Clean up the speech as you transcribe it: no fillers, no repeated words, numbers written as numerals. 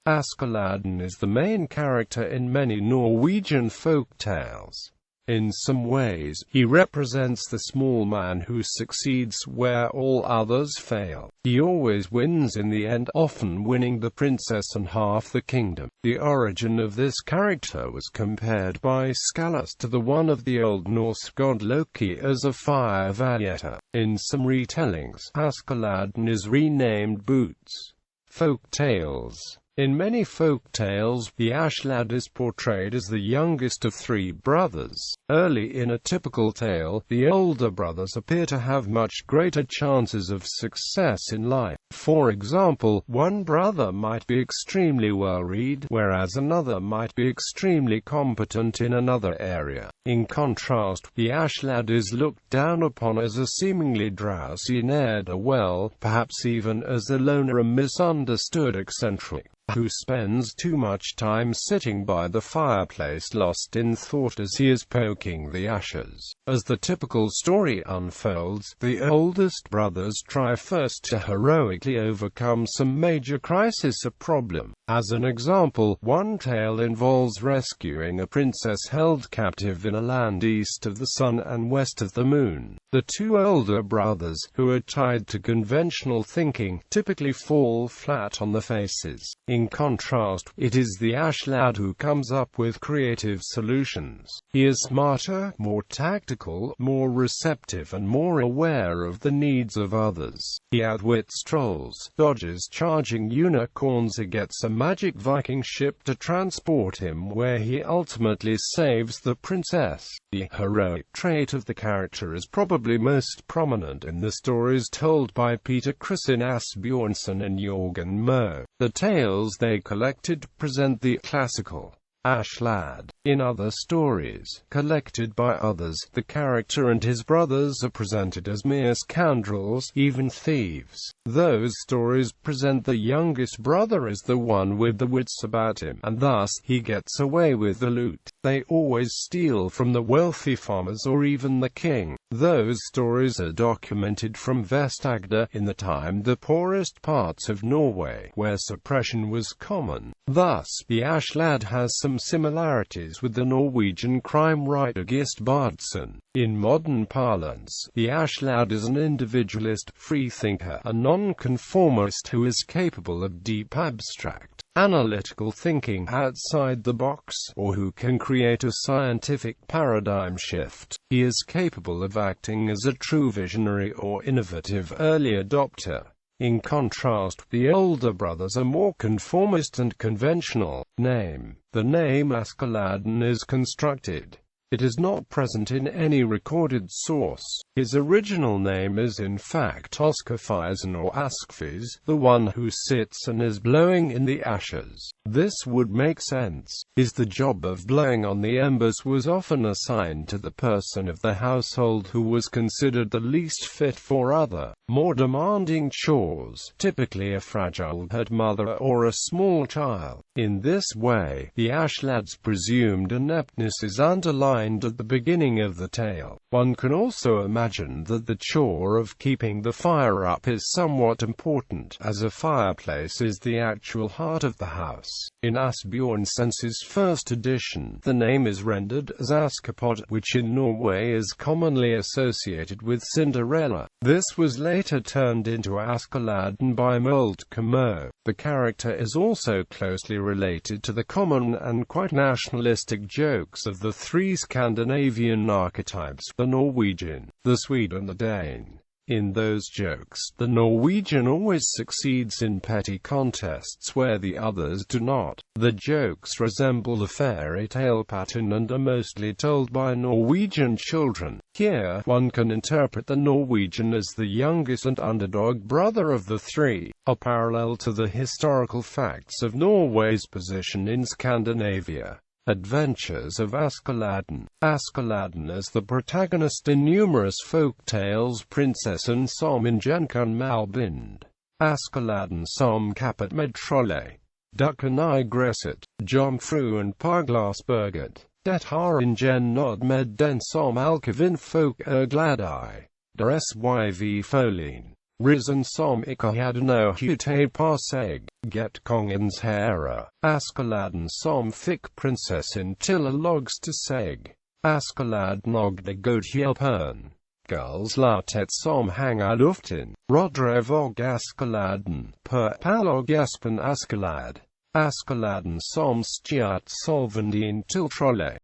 Askeladden is the main character in many Norwegian folk tales. In some ways, he represents the small man who succeeds where all others fail. He always wins in the end, often winning the princess and half the kingdom. The origin of this character was compared by scholars to the one of the Old Norse god Loki as a fire Vættir. In some retellings, Askeladden is renamed Boots. Folk tales. In many folk tales, the Aslad is portrayed as the youngest of three brothers. Early in a typical tale, the older brothers appear to have much greater chances of success in life. For example, one brother might be extremely well-read, whereas another might be extremely competent in another area. In contrast, the Aslad is looked down upon as a seemingly drowsy ne'er-do-well, perhaps even as a loner and misunderstood eccentric, who spends too much time sitting by the fireplace lost in thought as he is poking the ashes. As the typical story unfolds, the oldest brothers try first to heroically overcome some major crisis or problem. As an example, one tale involves rescuing a princess held captive in a land east of the sun and west of the moon. The two older brothers, who are tied to conventional thinking, typically fall flat on their faces. In contrast, it is the Aslad who comes up with creative solutions. He is smarter, more tactical, more receptive and more aware of the needs of others. He outwits trolls, dodges charging unicorns and gets a magic Viking ship to transport him where he ultimately saves the princess. The heroic trait of the character is probably most prominent in the stories told by Peter Christian Asbjørnsen and Jørgen Moe. The tales they collected present the classical Aslad. In other stories, collected by others, the character and his brothers are presented as mere scoundrels, even thieves. Those stories present the youngest brother as the one with the wits about him, and thus, he gets away with the loot. They always steal from the wealthy farmers or even the king. Those stories are documented from Vest-Agder, in the time the poorest parts of Norway, where suppression was common. Thus, the Aslad has some similarities with the Norwegian crime writer Gist Bardson. In modern parlance, the Aslad is an individualist, freethinker, a nonconformist who is capable of deep abstract, analytical thinking outside the box, or who can create a scientific paradigm shift. He is capable of acting as a true visionary or innovative early adopter. In contrast, the older brothers are more conformist and conventional. Name. The name Askeladden is constructed. It is not present in any recorded source. His original name is in fact Oskafisen or Askfis, the one who sits and is blowing in the ashes. This would make sense, as the job of blowing on the embers was often assigned to the person of the household who was considered the least fit for other, more demanding chores, typically a fragile hurt mother or a small child. In this way, the Aslad's presumed ineptness is underlined at the beginning of the tale. One can also imagine that the chore of keeping the fire up is somewhat important, as a fireplace is the actual heart of the house. In Asbjørnsen's first edition, the name is rendered as Askepot, which in Norway is commonly associated with Cinderella. This was later turned into Askeladden by Moe. The character is also closely related to the common and quite nationalistic jokes of the three Scandinavian archetypes, the Norwegian, the Swede and the Dane. In those jokes, the Norwegian always succeeds in petty contests where the others do not. The jokes resemble the fairy tale pattern and are mostly told by Norwegian children. Here, one can interpret the Norwegian as the youngest and underdog brother of the three, a parallel to the historical facts of Norway's position in Scandinavia. Adventures of Askeladden. Askeladden is the protagonist in numerous folk tales. Prinsessen som ingen kan malbinde. Askeladden som kappet med trollet. Dukken I gresset. Jomfruen på glasberget. Det har ingen nåd med den som alkevin folk glad I. Der syv folien. Risen som ikke hadde no hute på seg, get kongens herre. Askeladden som fikk prinsessen til å logste seg. Askeladden og det godhjelpen. Gulslatet som henger luften. Rodrev og Askeladden, pal og Espen Askeladd. Askeladden som stjert solven din til trollet.